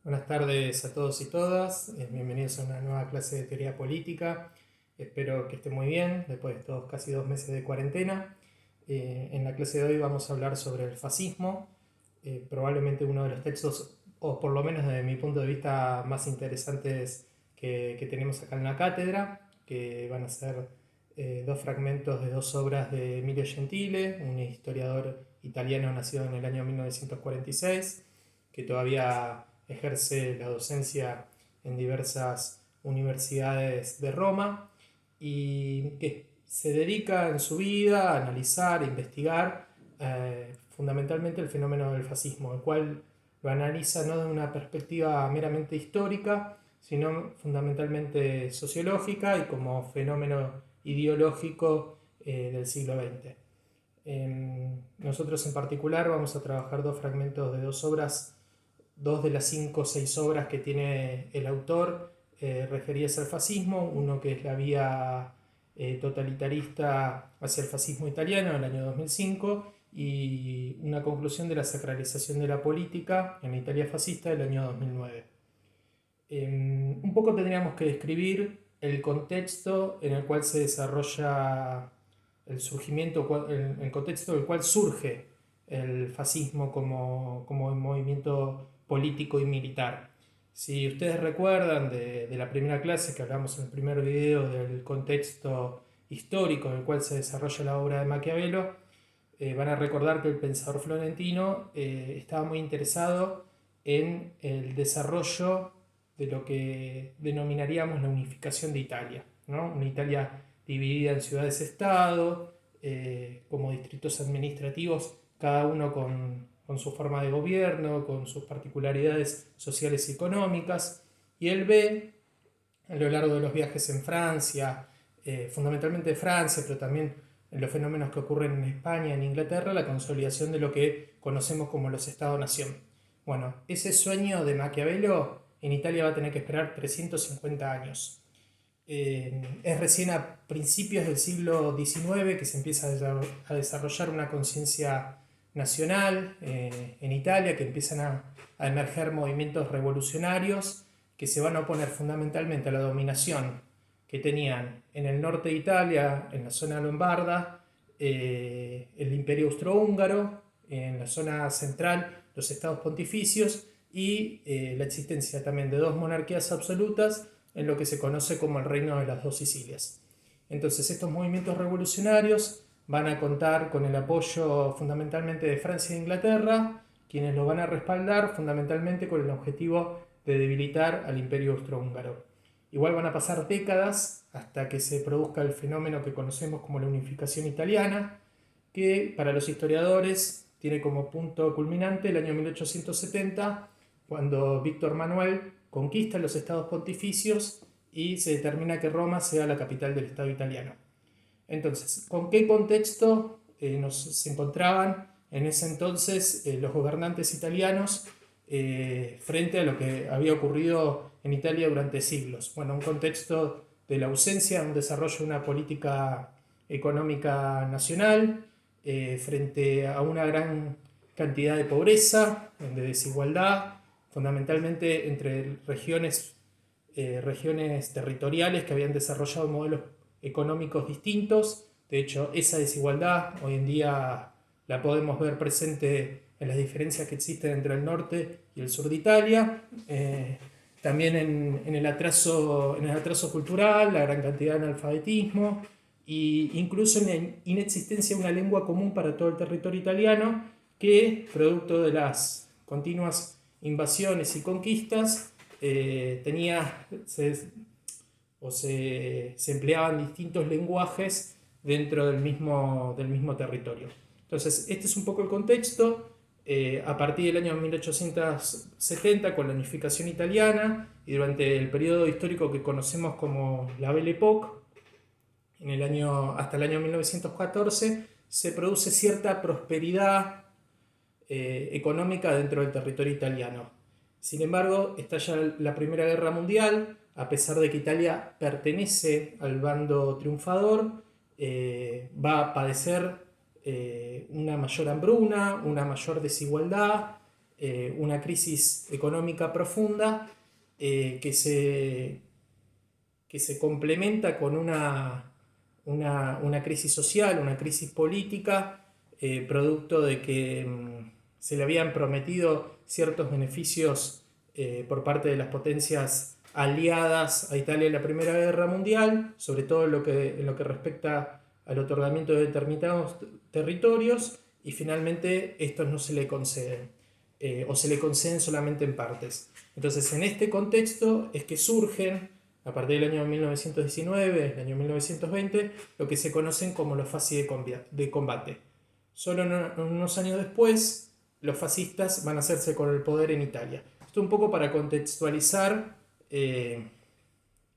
Buenas tardes a todos y todas, bienvenidos a una nueva clase de teoría política. Espero que estén muy bien después de estos casi 2 meses de cuarentena. En la clase de hoy vamos a hablar sobre el fascismo, probablemente uno de los textos, o por lo menos desde mi punto de vista, más interesantes que tenemos acá en la cátedra, que van a ser dos fragmentos de dos obras de Emilio Gentile, un historiador italiano nacido en el año 1946, que todavía ejerce la docencia en diversas universidades de Roma y que se dedica en su vida a analizar, a investigar fundamentalmente el fenómeno del fascismo, el cual lo analiza no de una perspectiva meramente histórica, sino fundamentalmente sociológica y como fenómeno ideológico del siglo XX. Nosotros en particular vamos a trabajar dos fragmentos de dos obras, dos de las 5 o 6 obras que tiene el autor referidas al fascismo, uno que es la vía totalitarista hacia el fascismo italiano en el año 2005 y una conclusión de la sacralización de la política en la Italia fascista del año 2009. Un poco tendríamos que describir el contexto en el cual se desarrolla el surgimiento, el contexto del cual surge el fascismo como movimiento político y militar. Si ustedes recuerdan de la primera clase que hablamos en el primer video del contexto histórico en el cual se desarrolla la obra de Maquiavelo, van a recordar que el pensador florentino estaba muy interesado en el desarrollo de lo que denominaríamos la unificación de Italia, ¿no? Una Italia dividida en ciudades-estado, como distritos administrativos, cada uno con su forma de gobierno, con sus particularidades sociales y económicas, y él ve a lo largo de los viajes en Francia, fundamentalmente de Francia, pero también en los fenómenos que ocurren en España, en Inglaterra, la consolidación de lo que conocemos como los Estados-nación. Bueno, ese sueño de Maquiavelo en Italia va a tener que esperar 350 años. Es recién a principios del siglo XIX que se empieza a desarrollar una conciencia nacional en Italia, que empiezan a emerger movimientos revolucionarios que se van a oponer fundamentalmente a la dominación que tenían en el norte de Italia, en la zona lombarda, el imperio austrohúngaro, en la zona central los estados pontificios y la existencia también de dos monarquías absolutas en lo que se conoce como el Reino de las Dos Sicilias. Entonces estos movimientos revolucionarios van a contar con el apoyo fundamentalmente de Francia e Inglaterra, quienes lo van a respaldar fundamentalmente con el objetivo de debilitar al imperio austrohúngaro. Igual van a pasar décadas hasta que se produzca el fenómeno que conocemos como la unificación italiana, que para los historiadores tiene como punto culminante el año 1870, cuando Víctor Manuel conquista los estados pontificios y se determina que Roma sea la capital del Estado italiano. Entonces, ¿con qué contexto se encontraban en ese entonces los gobernantes italianos frente a lo que había ocurrido en Italia durante siglos? Bueno, un contexto de la ausencia de un desarrollo de una política económica nacional frente a una gran cantidad de pobreza, de desigualdad, fundamentalmente entre regiones territoriales que habían desarrollado modelos económicos distintos. De hecho, esa desigualdad hoy en día la podemos ver presente en las diferencias que existen entre el norte y el sur de Italia, también en el atraso cultural, la gran cantidad de analfabetismo e incluso en la inexistencia de una lengua común para todo el territorio italiano que, producto de las continuas invasiones y conquistas, se empleaban distintos lenguajes dentro del mismo territorio. Entonces, este es un poco el contexto. A partir del año 1870, con la unificación italiana y durante el periodo histórico que conocemos como la Belle Époque, hasta el año 1914, se produce cierta prosperidad económica dentro del territorio italiano. Sin embargo, estalla la Primera Guerra Mundial, a pesar de que Italia pertenece al bando triunfador, va a padecer una mayor hambruna, una mayor desigualdad, una crisis económica profunda que se complementa con una crisis social, una crisis política, producto de que se le habían prometido ciertos beneficios por parte de las potencias aliadas a Italia en la Primera Guerra Mundial, sobre todo en lo que respecta al otorgamiento de determinados territorios, y finalmente estos no se le conceden, o se le conceden solamente en partes. Entonces, en este contexto es que surgen, a partir del año 1919, el año 1920, lo que se conocen como los fasci de combate. Solo unos años después, los fascistas van a hacerse con el poder en Italia. Esto un poco para contextualizar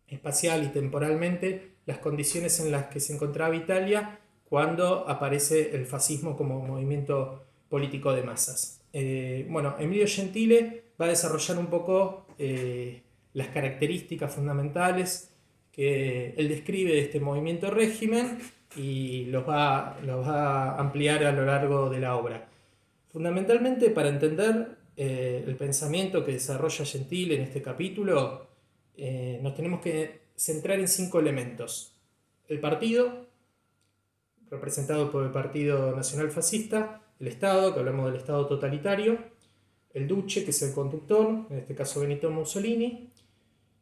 espacial y temporalmente las condiciones en las que se encontraba Italia cuando aparece el fascismo como movimiento político de masas. Emilio Gentile va a desarrollar un poco las características fundamentales que él describe de este movimiento régimen y los va a ampliar a lo largo de la obra. Fundamentalmente, para entender el pensamiento que desarrolla Gentile en este capítulo, nos tenemos que centrar en 5 elementos. El partido, representado por el Partido Nacional Fascista; el Estado, que hablamos del Estado totalitario; el Duce, que es el conductor, en este caso Benito Mussolini;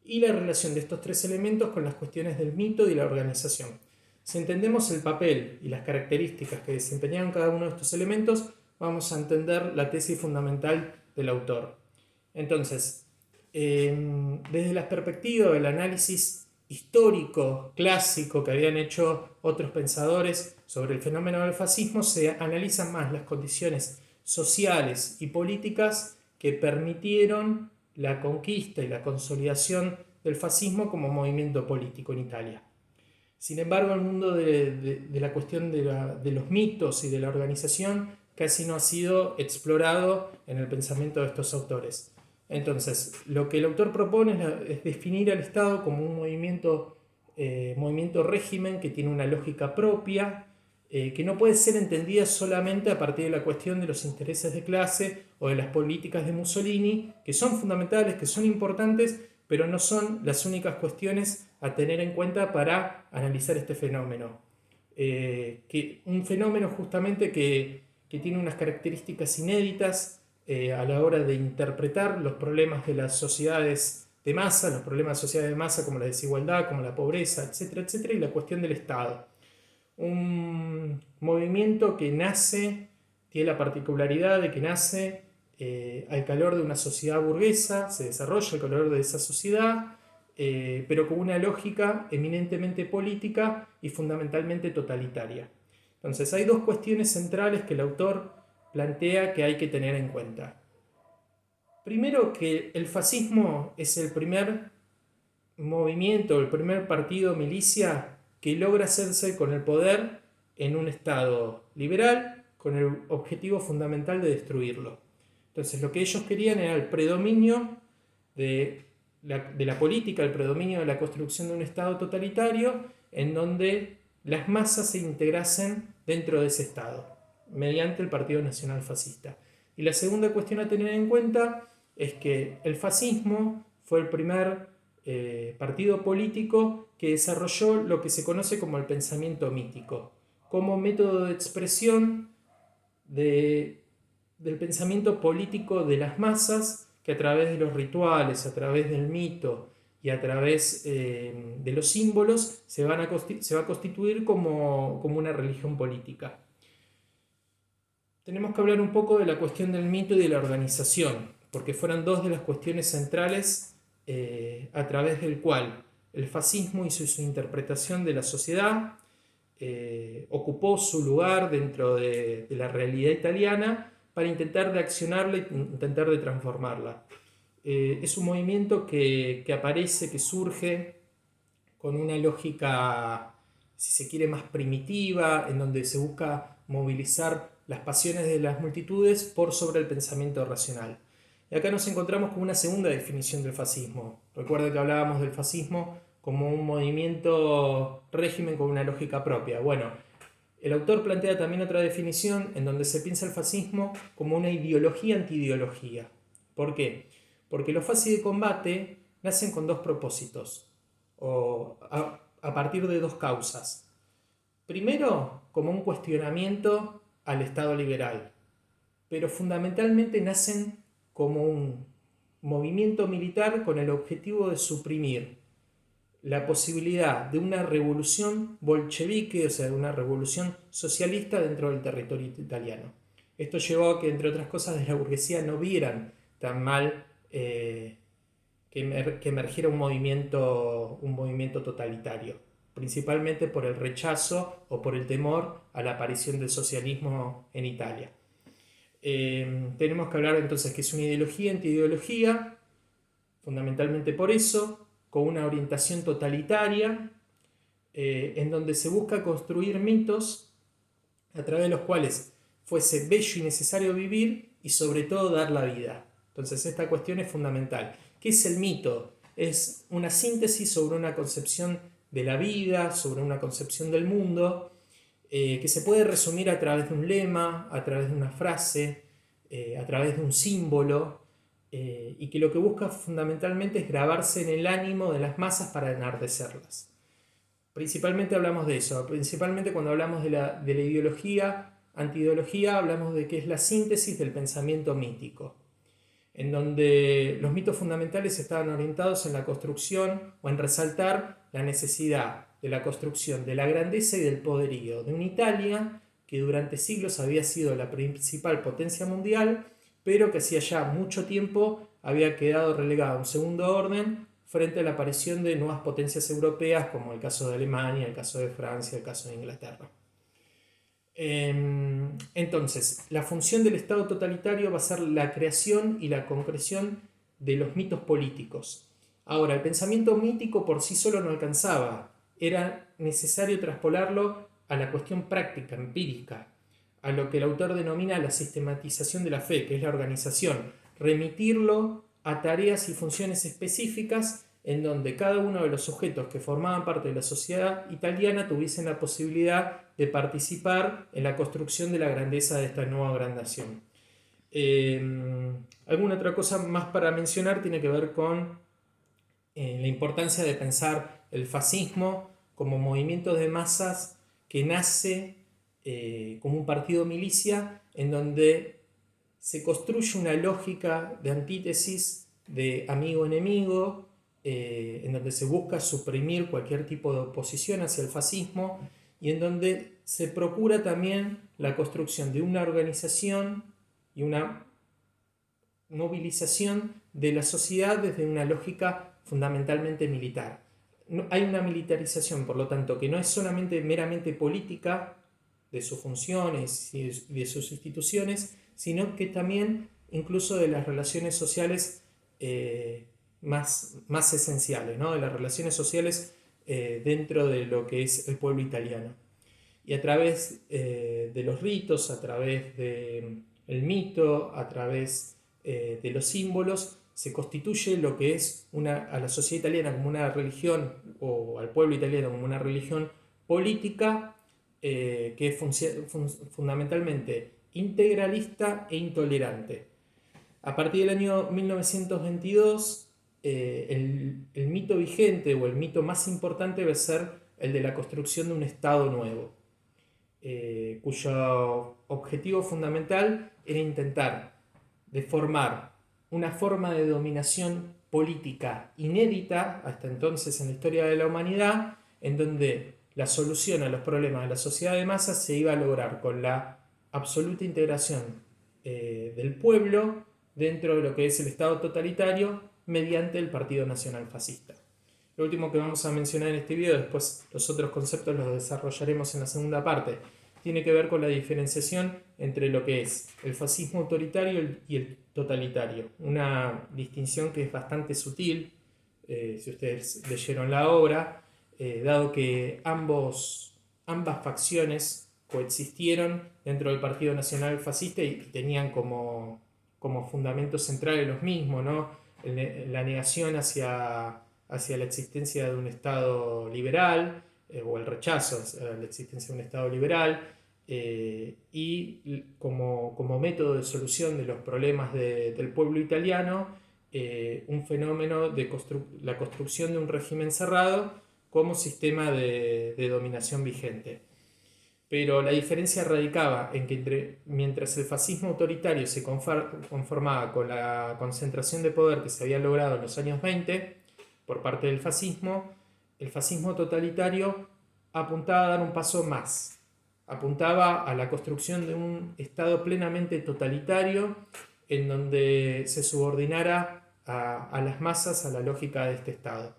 y la relación de estos 3 elementos con las cuestiones del mito y la organización. Si entendemos el papel y las características que desempeñaron cada uno de estos elementos, vamos a entender la tesis fundamental del autor. Entonces, desde la perspectiva del análisis histórico, clásico, que habían hecho otros pensadores sobre el fenómeno del fascismo, se analizan más las condiciones sociales y políticas que permitieron la conquista y la consolidación del fascismo como movimiento político en Italia. Sin embargo, el mundo de la cuestión de los mitos y de la organización casi no ha sido explorado en el pensamiento de estos autores. Entonces, lo que el autor propone es definir al Estado como un movimiento régimen que tiene una lógica propia, que no puede ser entendida solamente a partir de la cuestión de los intereses de clase o de las políticas de Mussolini, que son fundamentales, que son importantes, pero no son las únicas cuestiones a tener en cuenta para analizar este fenómeno. Un fenómeno justamente que tiene unas características inéditas a la hora de interpretar los problemas de las sociedades de masa, los problemas de sociedades de masa como la desigualdad, como la pobreza, etcétera, etcétera, y la cuestión del Estado. Un movimiento que nace, tiene la particularidad de que nace al calor de una sociedad burguesa, se desarrolla al calor de esa sociedad, pero con una lógica eminentemente política y fundamentalmente totalitaria. Entonces, hay 2 cuestiones centrales que el autor plantea que hay que tener en cuenta. Primero, que el fascismo es el primer movimiento, el primer partido milicia que logra hacerse con el poder en un Estado liberal con el objetivo fundamental de destruirlo. Entonces, lo que ellos querían era el predominio de la política, el predominio de la construcción de un Estado totalitario en donde las masas se integrasen dentro de ese Estado, mediante el Partido Nacional Fascista. Y la segunda cuestión a tener en cuenta es que el fascismo fue el primer partido político que desarrolló lo que se conoce como el pensamiento mítico, como método de expresión del pensamiento político de las masas, que a través de los rituales, a través del mito y a través de los símbolos se va a constituir como una religión política. Tenemos que hablar un poco de la cuestión del mito y de la organización, porque fueron 2 de las cuestiones centrales a través del cual el fascismo hizo su interpretación de la sociedad, ocupó su lugar dentro de la realidad italiana para intentar de accionarla e intentar de transformarla. Es un movimiento que aparece, que surge con una lógica, si se quiere, más primitiva, en donde se busca movilizar las pasiones de las multitudes por sobre el pensamiento racional. Y acá nos encontramos con una segunda definición del fascismo. Recuerden que hablábamos del fascismo como un movimiento régimen con una lógica propia. Bueno, El autor plantea también otra definición en donde se piensa el fascismo como una ideología antiideología. ¿Por qué? Porque los fascis de combate nacen con dos propósitos, o a partir de dos causas. Primero, como un cuestionamiento al Estado liberal, pero fundamentalmente nacen como un movimiento militar con el objetivo de suprimir la posibilidad de una revolución bolchevique, o sea, de una revolución socialista dentro del territorio italiano. Esto llevó a que, entre otras cosas, de la burguesía no vieran tan mal que emergiera un movimiento totalitario, principalmente por el rechazo o por el temor a la aparición del socialismo en Italia. Tenemos que hablar entonces que es una ideología antiideología, fundamentalmente por eso, con una orientación totalitaria, en donde se busca construir mitos a través de los cuales fuese bello y necesario vivir y sobre todo dar la vida. Entonces esta cuestión es fundamental. ¿Qué es el mito? Es una síntesis sobre una concepción de la vida, sobre una concepción del mundo, que se puede resumir a través de un lema, a través de una frase, a través de un símbolo, y que lo que busca fundamentalmente es grabarse en el ánimo de las masas para enardecerlas. Principalmente hablamos de eso, principalmente cuando hablamos de la ideología, antiideología, hablamos de que es la síntesis del pensamiento mítico, en donde los mitos fundamentales estaban orientados en la construcción o en resaltar la necesidad de la construcción de la grandeza y del poderío de una Italia que durante siglos había sido la principal potencia mundial, pero que hacía ya mucho tiempo había quedado relegada a un segundo orden frente a la aparición de nuevas potencias europeas, como el caso de Alemania, el caso de Francia, el caso de Inglaterra. Entonces, la función del Estado totalitario va a ser la creación y la concreción de los mitos políticos. Ahora, el pensamiento mítico por sí solo no alcanzaba, era necesario traspolarlo a la cuestión práctica, empírica, a lo que el autor denomina la sistematización de la fe, que es la organización, remitirlo a tareas y funciones específicas en donde cada uno de los sujetos que formaban parte de la sociedad italiana tuviesen la posibilidad de participar en la construcción de la grandeza de esta nueva gran nación. Alguna otra cosa más para mencionar tiene que ver con la importancia de pensar el fascismo como movimiento de masas que nace como un partido milicia en donde se construye una lógica de antítesis de amigo-enemigo, en donde se busca suprimir cualquier tipo de oposición hacia el fascismo y en donde se procura también la construcción de una organización y una movilización de la sociedad desde una lógica fundamentalmente militar. Hay una militarización, por lo tanto, que no es solamente meramente política de sus funciones y de sus instituciones, sino que también incluso de las relaciones sociales más esenciales, ¿no? De las relaciones sociales dentro de lo que es el pueblo italiano. Y a través de los ritos, a través del mito, a través de los símbolos, se constituye lo que es a la sociedad italiana como una religión, o al pueblo italiano como una religión política que es fundamentalmente integralista e intolerante. A partir del año 1922, el mito vigente o el mito más importante va a ser el de la construcción de un Estado nuevo, cuyo objetivo fundamental era intentar de formar una forma de dominación política inédita hasta entonces en la historia de la humanidad, en donde la solución a los problemas de la sociedad de masas se iba a lograr con la absoluta integración del pueblo dentro de lo que es el Estado totalitario mediante el Partido Nacional Fascista. Lo último que vamos a mencionar en este video, después los otros conceptos los desarrollaremos en la segunda parte, tiene que ver con la diferenciación entre lo que es el fascismo autoritario y el totalitario. Una distinción que es bastante sutil, si ustedes leyeron la obra, dado que ambas facciones coexistieron dentro del Partido Nacional Fascista y tenían como fundamentos centrales los mismos, ¿no? La negación hacia la existencia de un Estado liberal, o el rechazo a la existencia de un Estado liberal, y como método de solución de los problemas del pueblo italiano, un fenómeno de la construcción de un régimen cerrado como sistema de dominación vigente. Pero la diferencia radicaba en que mientras el fascismo autoritario se conformaba con la concentración de poder que se había logrado en los años 20 por parte del fascismo, el fascismo totalitario apuntaba a dar un paso más. Apuntaba a la construcción de un Estado plenamente totalitario en donde se subordinara a las masas a la lógica de este Estado.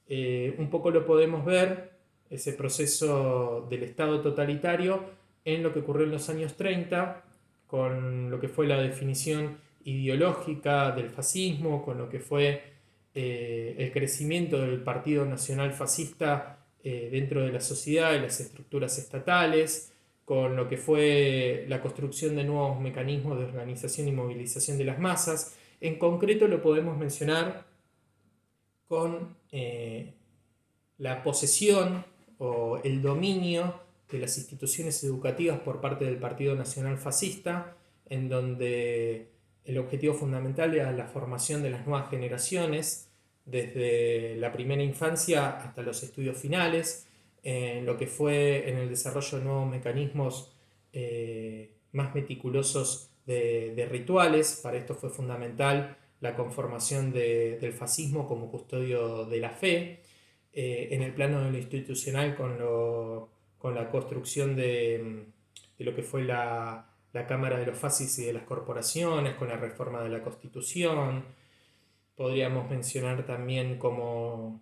Un poco lo podemos ver, ese proceso del Estado totalitario, en lo que ocurrió en los años 30, con lo que fue la definición ideológica del fascismo, con lo que fue el crecimiento del Partido Nacional Fascista dentro de la sociedad y las estructuras estatales, con lo que fue la construcción de nuevos mecanismos de organización y movilización de las masas. En concreto lo podemos mencionar con la posesión o el dominio de las instituciones educativas por parte del Partido Nacional Fascista, en donde el objetivo fundamental era la formación de las nuevas generaciones, desde la primera infancia hasta los estudios finales, en lo que fue en el desarrollo de nuevos mecanismos más meticulosos de rituales. Para esto fue fundamental la conformación del fascismo como custodio de la fe, en el plano de lo institucional con la construcción de lo que fue la Cámara de los Fascis y de las corporaciones, con la reforma de la Constitución. Podríamos mencionar también como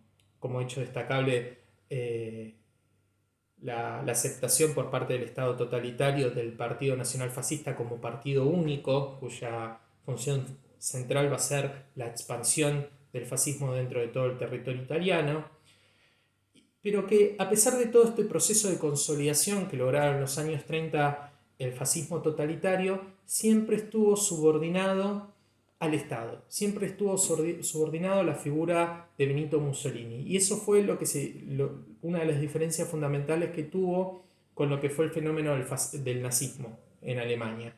hecho destacable la aceptación por parte del Estado totalitario del Partido Nacional Fascista como partido único, cuya función central va a ser la expansión del fascismo dentro de todo el territorio italiano, pero que a pesar de todo este proceso de consolidación que lograron en los años 30 el fascismo totalitario, siempre estuvo subordinado al Estado, siempre estuvo subordinado a la figura de Benito Mussolini, y eso fue una de las diferencias fundamentales que tuvo con lo que fue el fenómeno del nazismo en Alemania,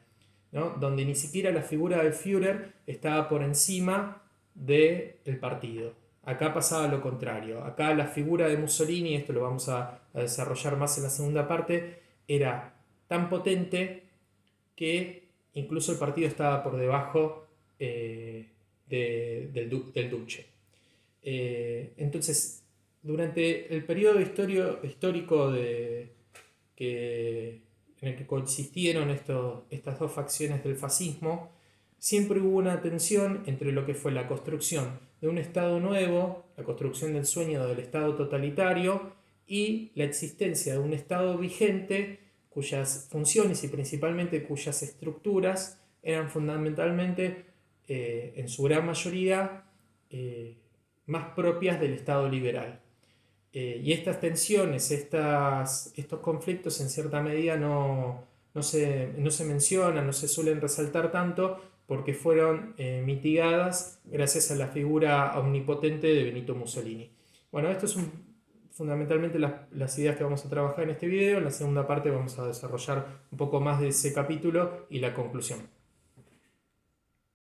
¿no? Donde ni siquiera la figura del Führer estaba por encima del partido. Acá pasaba lo contrario. Acá la figura de Mussolini, esto lo vamos a desarrollar más en la segunda parte, era tan potente que incluso el partido estaba por debajo del Duce. Entonces, durante el periodo histórico en el que coexistieron estas dos facciones del fascismo, siempre hubo una tensión entre lo que fue la construcción de un Estado nuevo, la construcción del sueño del Estado totalitario, y la existencia de un Estado vigente cuyas funciones y principalmente cuyas estructuras eran fundamentalmente, en su gran mayoría, más propias del Estado liberal. Y estas tensiones, estos conflictos en cierta medida no se mencionan, no se suelen resaltar tanto, porque fueron mitigadas gracias a la figura omnipotente de Benito Mussolini. Bueno, esto es fundamentalmente las ideas que vamos a trabajar en este video. En la segunda parte vamos a desarrollar un poco más de ese capítulo y la conclusión.